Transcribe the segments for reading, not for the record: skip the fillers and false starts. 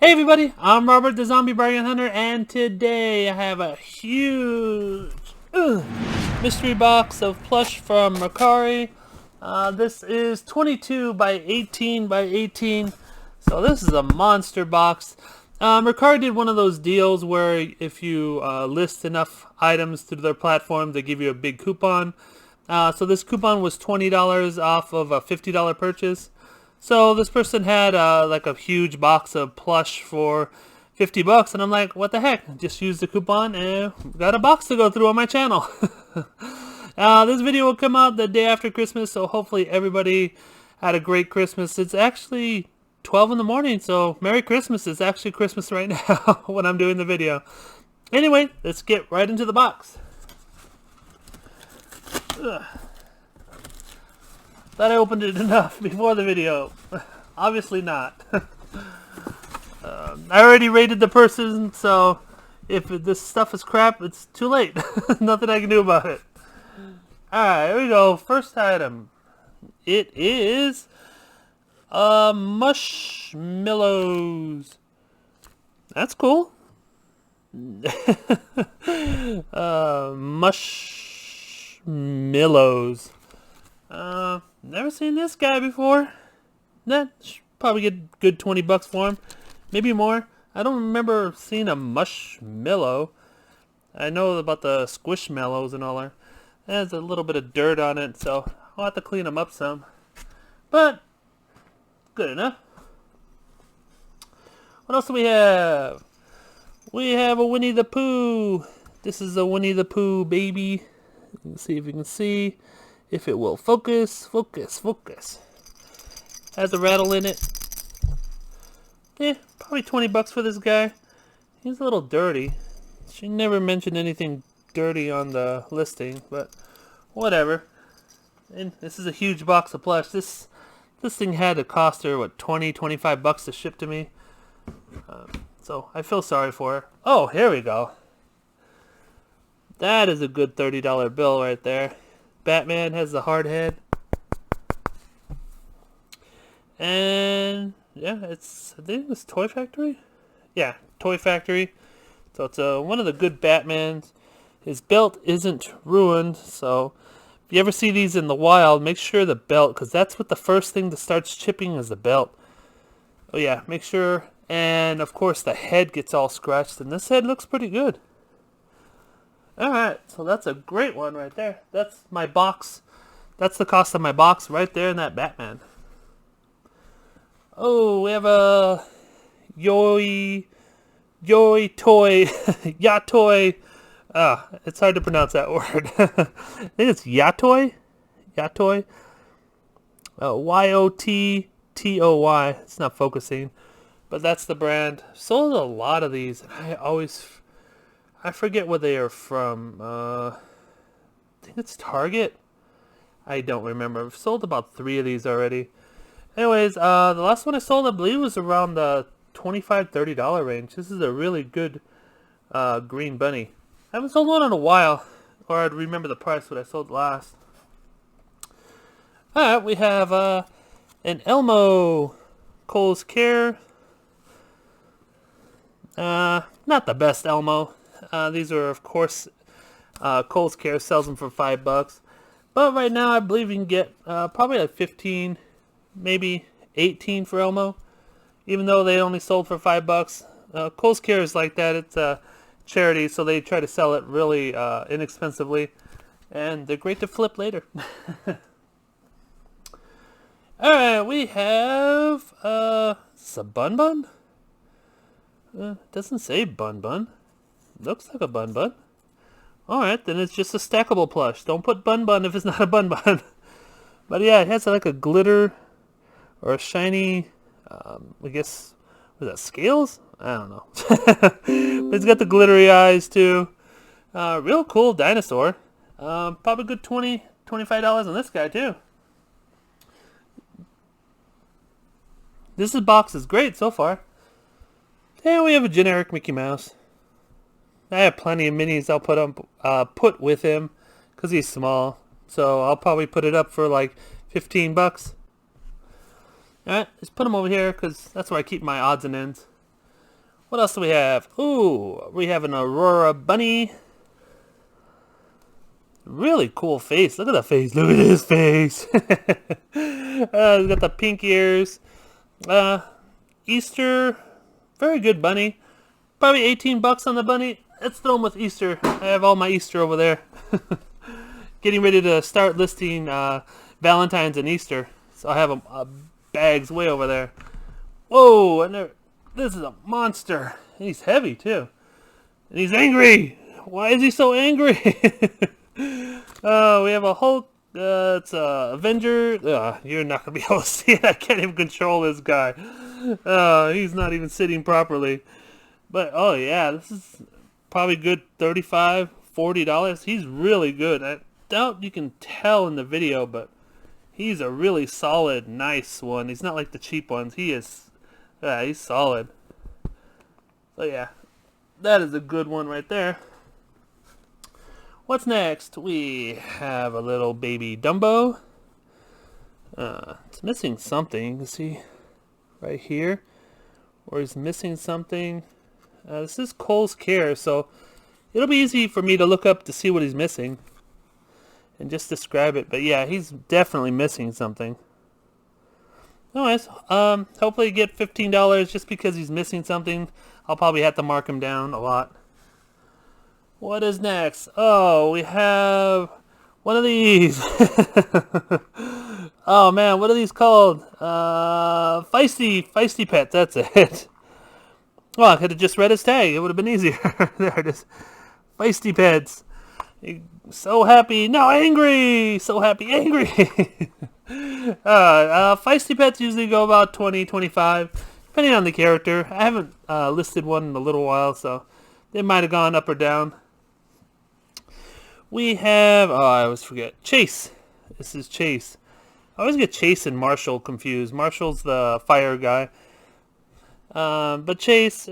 Hey everybody, I'm Robert the Zombie Bargain Hunter, and today I have a huge mystery box of plush from Mercari. This is 22 by 18 by 18, so this is a monster box. Mercari did one of those deals where if you list enough items through their platform, they give you a big coupon. So this coupon was $20 off of a $50 purchase. So this person had like a huge box of plush for $50, and I'm like, what the heck? Just use the coupon and got a box to go through on my channel. This video will come out the day after Christmas, so hopefully everybody had a great Christmas. It's actually 12 in the morning, so Merry Christmas. It's actually Christmas right now when I'm doing the video. Anyway, let's get right into the box. Ugh. Thought I opened it enough before the video. Obviously not. I already rated the person, so if this stuff is crap, it's too late. Nothing I can do about it. Alright, here we go. First item. It is Mushmallows. That's cool. Mushmallows. Never seen this guy before. Should probably get good 20 bucks for him. Maybe more. I don't remember seeing a mushmallow. I know about the squishmallows and all that. There's a little bit of dirt on it, so I'll have to clean them up some. But, good enough. What else do we have? We have a Winnie the Pooh. This is a Winnie the Pooh baby. Let's see if you can see. If it will focus. Has a rattle in it. Yeah, probably 20 bucks for this guy. He's a little dirty. She never mentioned anything dirty on the listing, but whatever. And this is a huge box of plush. This thing had to cost her, what, 25 bucks to ship to me. So I feel sorry for her. Oh, here we go. That is a good $30 bill right there. Batman has the hard head. And yeah, I think it's Toy Factory. Yeah, Toy Factory. So it's one of the good Batmans. His belt isn't ruined, so if you ever see these in the wild, make sure the belt, because that's what the first thing that starts chipping is the belt. Oh yeah, make sure. And of course the head gets all scratched, and this head looks pretty good. Alright, so that's a great one right there. That's my box. That's the cost of my box right there in that Batman. Oh, we have a Yoi Toy. Yatoy. It's hard to pronounce that word. I think it's Yatoy. Yatoy. Yottoy. It's not focusing. But that's the brand. Sold a lot of these. And I forget where they are from. I think it's Target. I don't remember. I've sold about 3 of these already. Anyways, the last one I sold, I believe, was around the $25, $30 range. This is a really good green bunny. I haven't sold one in a while, or I'd remember the price when I sold last. Alright, we have an Elmo Kohl's Care. Not the best Elmo. These are, of course, Kohl's Care sells them for $5. But right now, I believe you can get probably like 15, maybe 18 for Elmo. Even though they only sold for $5. Kohl's Care is like that. It's a charity, so they try to sell it really inexpensively. And they're great to flip later. Alright, we have, is this a Bun Bun? Doesn't say Bun Bun. Looks like a Bun Bun. Alright, then it's just a stackable plush. Don't put Bun Bun if it's not a Bun Bun. But yeah, it has like a glitter or a shiny, I guess, was that scales? I don't know. But it's got the glittery eyes too. Real cool dinosaur. Probably good $20, $25 on this guy too. This box is great so far. Yeah, we have a generic Mickey Mouse. I have plenty of minis I'll put with him because he's small. So I'll probably put it up for like 15 bucks. Alright, let's put him over here because that's where I keep my odds and ends. What else do we have? Ooh, we have an Aurora bunny. Really cool face. Look at the face. Look at his face. He's got the pink ears. Easter. Very good bunny. Probably 18 bucks on the bunny. Let's throw him with Easter. I have all my Easter over there. Getting ready to start listing Valentine's and Easter. So I have bags way over there. Whoa, this is a monster. And he's heavy too. And he's angry. Why is he so angry? We have a Hulk. It's a Avenger. You're not going to be able to see it. I can't even control this guy. He's not even sitting properly. But, oh yeah, this is probably good $35, $40. He's really good. I doubt you can tell in the video, but he's a really solid, nice one. He's not like the cheap ones. He's solid. So yeah, that is a good one right there. What's next? We have a little baby Dumbo. It's missing something. You can see right here where he's missing something. This is Kohl's Care, so it'll be easy for me to look up to see what he's missing and just describe it. But yeah, he's definitely missing something. Anyways, hopefully get $15 just because he's missing something. I'll probably have to mark him down a lot. What is next? Oh, we have one of these. Oh man, what are these called? Feisty Pet, that's it. Well, I could have just read his tag. It would have been easier. There it is. Feisty Pets. So happy, now angry. So happy, angry. Feisty Pets usually go about 20, 25, depending on the character. I haven't listed one in a little while, so they might have gone up or down. We have, I always forget, Chase. This is Chase. I always get Chase and Marshall confused. Marshall's the fire guy. But Chase,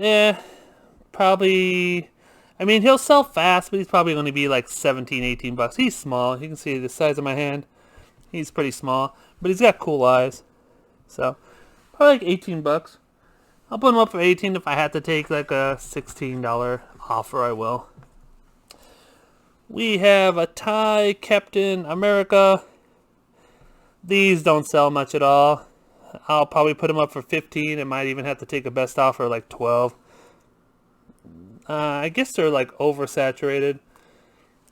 probably, I mean, he'll sell fast, but he's probably going to be like 17, 18 bucks. He's small. You can see the size of my hand. He's pretty small, but he's got cool eyes. So, probably like 18 bucks. I'll put him up for 18. If I had to take like a $16 offer, I will. We have a Thai Captain America. These don't sell much at all. I'll probably put them up for 15. It might even have to take a best offer like 12. I guess they're like oversaturated.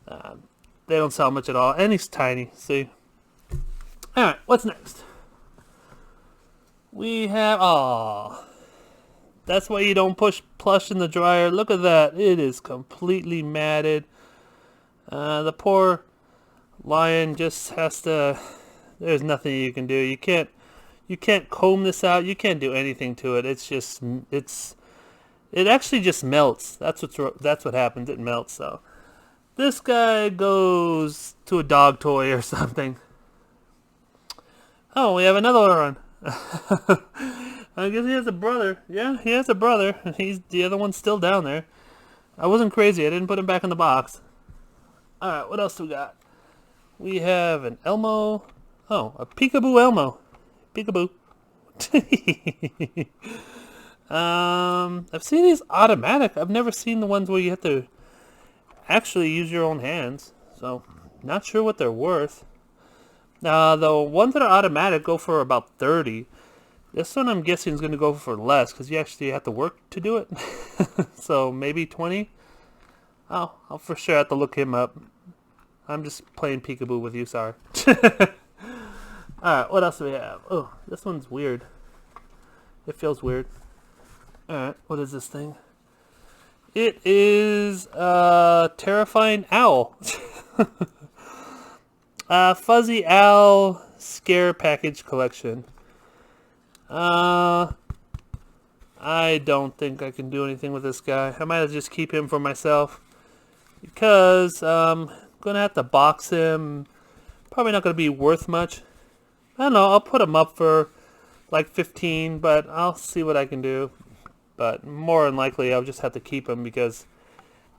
They don't sell much at all. And he's tiny. See? Alright, what's next? We have... that's why you don't push Plush in the dryer. Look at that. It is completely matted. The poor lion just has to... There's nothing you can do. You can't comb this out. You can't do anything to it. It's just... It actually just melts. That's what happens. It melts. So this guy goes to a dog toy or something. Oh, we have another one. I guess he has a brother. Yeah, he has a brother. The other one's still down there. I wasn't crazy. I didn't put him back in the box. Alright, what else do we got? We have an Elmo. Oh, a Peekaboo Elmo. Peekaboo. I've seen these automatic. I've never seen the ones where you have to actually use your own hands. So, not sure what they're worth. The ones that are automatic go for about 30. This one I'm guessing is going to go for less because you actually have to work to do it. So maybe 20. Oh, I'll for sure have to look him up. I'm just playing peekaboo with you, sorry. Alright, what else do we have? Oh, this one's weird. It feels weird. Alright, what is this thing? It is a terrifying owl. Fuzzy Owl Scare Package Collection. I don't think I can do anything with this guy. I might just keep him for myself. Because I'm going to have to box him. Probably not going to be worth much. I don't know, I'll put him up for like 15, but I'll see what I can do. But more than likely, I'll just have to keep him because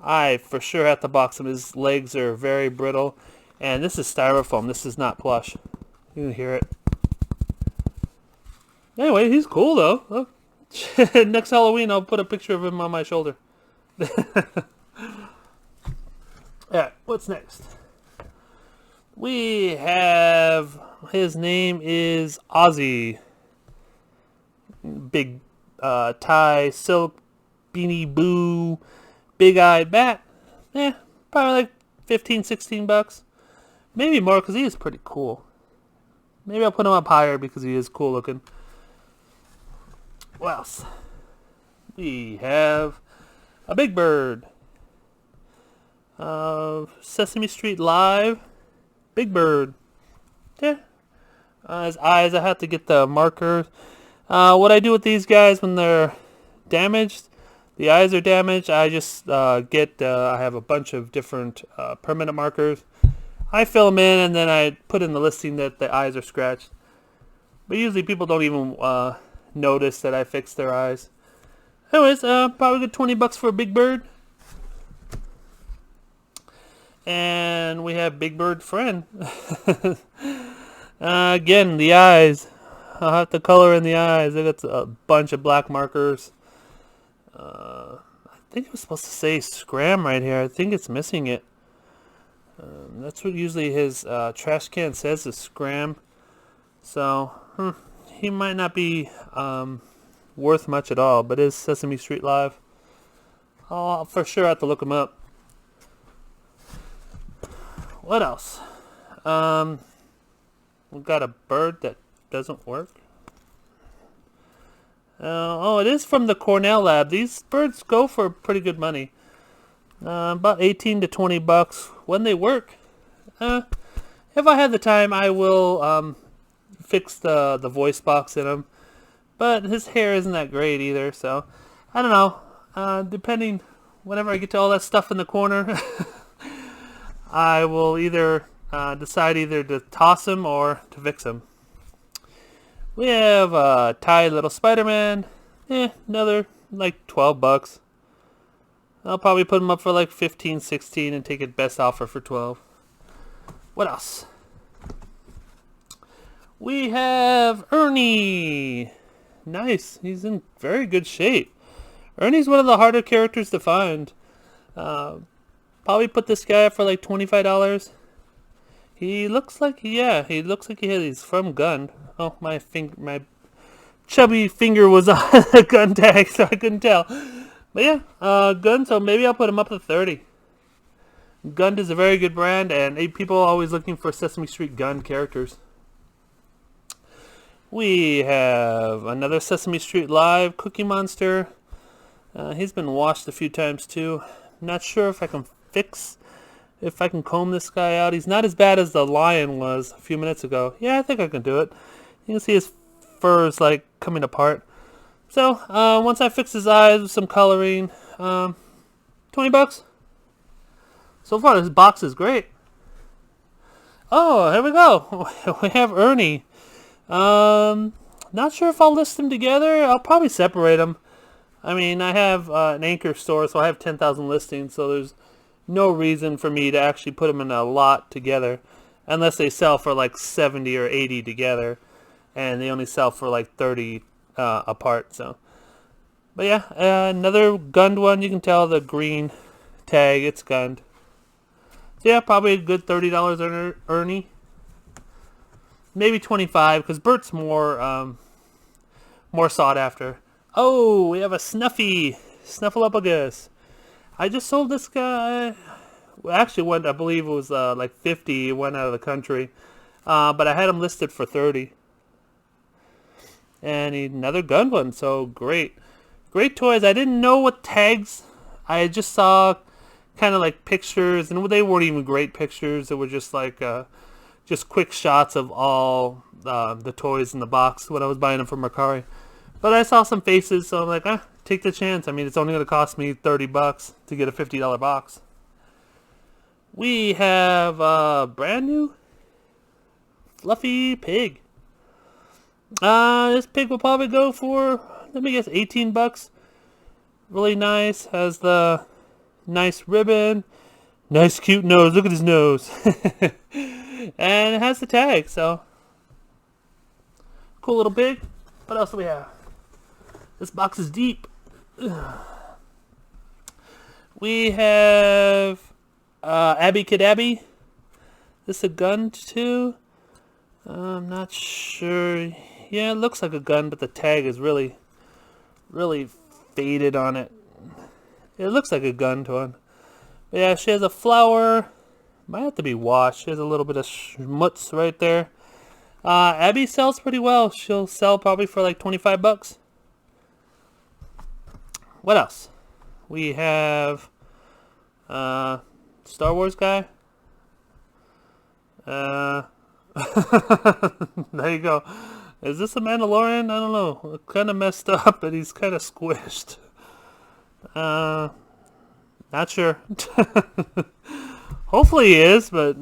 I for sure have to box him. His legs are very brittle. And this is styrofoam. This is not plush. You can hear it. Anyway, he's cool though. Look, Next Halloween, I'll put a picture of him on my shoulder. Alright, what's next? We have, his name is Ozzy. Big tie, silk, beanie boo, big-eyed bat. Probably like 15, 16 bucks. Maybe more because he is pretty cool. Maybe I'll put him up higher because he is cool looking. What else? We have a big bird. Sesame Street Live. Big bird. Yeah. His eyes, I have to get the markers. What I do with these guys when they're damaged, the eyes are damaged, I just I have a bunch of different permanent markers. I fill them in and then I put in the listing that the eyes are scratched. But usually people don't even notice that I fixed their eyes. Anyways, probably good 20 bucks for a big bird. And we have Big Bird Friend. Again, the eyes. I'll have to color in the eyes. I got a bunch of black markers. I think it was supposed to say Scram right here. I think it's missing it. That's what usually his trash can says is Scram. So, he might not be worth much at all, but it is Sesame Street Live. I'll for sure have to look him up. What else? We've got a bird that doesn't work. Oh, it is from the Cornell lab. These birds go for pretty good money. About 18 to 20 bucks when they work. If I had the time, I will fix the voice box in him. But his hair isn't that great either, so I don't know. Depending, whenever I get to all that stuff in the corner, I will either decide either to toss him or to fix him. We have a Thai little Spider-Man. Another like 12 bucks. I'll probably put him up for like 15, 16 and take it best offer for 12. What else? We have Ernie. Nice. He's in very good shape. Ernie's one of the harder characters to find. Probably put this guy up for like $25. He looks like, he's from Gun. Oh, my chubby finger was on the Gun tag, so I couldn't tell. But yeah, Gun, so maybe I'll put him up to 30. Gun is a very good brand, and people are always looking for Sesame Street Gun characters. We have another Sesame Street Live Cookie Monster. He's been washed a few times too. Not sure if I can comb this guy out. He's not as bad as the lion was a few minutes ago. Yeah, I think I can do it. You can see his fur is like coming apart. So, once I fix his eyes with some coloring, 20 bucks. So far, this box is great. Oh, here we go. We have Ernie. Not sure if I'll list them together. I'll probably separate them. I mean, I have an anchor store, so I have 10,000 listings, so there's no reason for me to actually put them in a lot together, unless they sell for like 70 or 80 together, and they only sell for like 30 apart. So, but yeah, another gunned one. You can tell the green tag, it's gunned. So yeah, probably a good $30 Ernie. Maybe 25 because Bert's more sought after. Oh, we have a Snuffy Snuffleupagus. I just sold this guy. Well, actually, I believe it was like 50. It went out of the country, but I had him listed for 30. And another gun one. So great toys. I didn't know what tags. I just saw kind of like pictures, and they weren't even great pictures. They were just like just quick shots of all the toys in the box when I was buying them from Mercari. But I saw some faces, so I'm like, take the chance. I mean, it's only going to cost me 30 bucks to get a $50 box. We have a brand new fluffy pig. This pig will probably go for, let me guess, 18 bucks. Really nice. Has the nice ribbon. Nice cute nose. Look at his nose. And it has the tag, so cool little pig. What else do we have? This box is deep. We have Abby Kid Abby. This a gun too? I'm not sure. Yeah, it looks like a gun, but the tag is really faded on it. It looks like a gun to one. Yeah, she has a flower. Might have to be washed. She has a little bit of schmutz right there. Abby sells pretty well. She'll sell probably for like 25 bucks. What else? We have Star Wars guy. There you go. Is this a Mandalorian? I don't know. Kind of messed up, but he's kind of squished. Not sure. Hopefully he is, but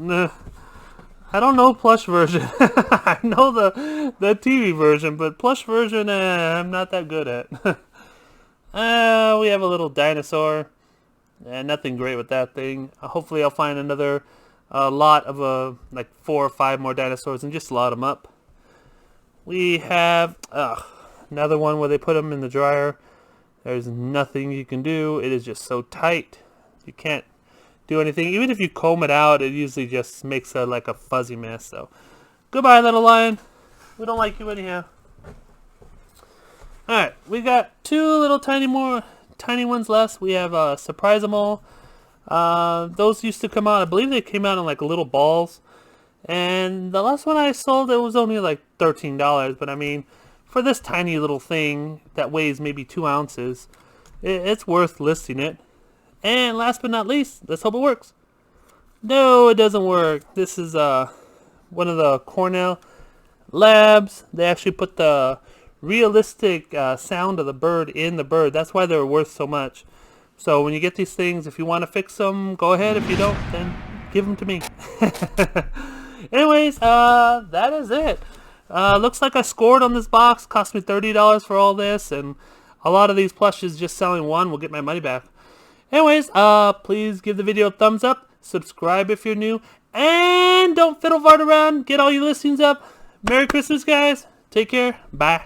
I don't know plush version. I know the TV version, but plush version I'm not that good at. We have a little dinosaur. Nothing great with that thing. Hopefully I'll find another lot of like 4 or 5 more dinosaurs and just lot them up. We have another one where they put them in the dryer. There's nothing you can do. It is just so tight. You can't do anything. Even if you comb it out, it usually just makes like a fuzzy mess. So, goodbye, little lion. We don't like you anyhow. Alright, we got 2 little tiny ones left. We have Surprise-em-all. Those used to come out, I believe they came out in like little balls. And the last one I sold, it was only like $13. But I mean, for this tiny little thing that weighs maybe 2 ounces, it's worth listing it. And last but not least, let's hope it works. No, it doesn't work. This is one of the Cornell Labs. They actually put the realistic sound of the bird in the bird. That's why they're worth so much. So when you get these things, if you want to fix them, go ahead. If you don't, then give them to me. Anyways, that is it. Looks like I scored on this box. Cost me $30 for all this, and a lot of these plushes just selling one will get my money back. Anyways, please give the video a thumbs up, subscribe if you're new, and don't fiddle fart around. Get all your listings up. Merry Christmas, guys. Take care. Bye.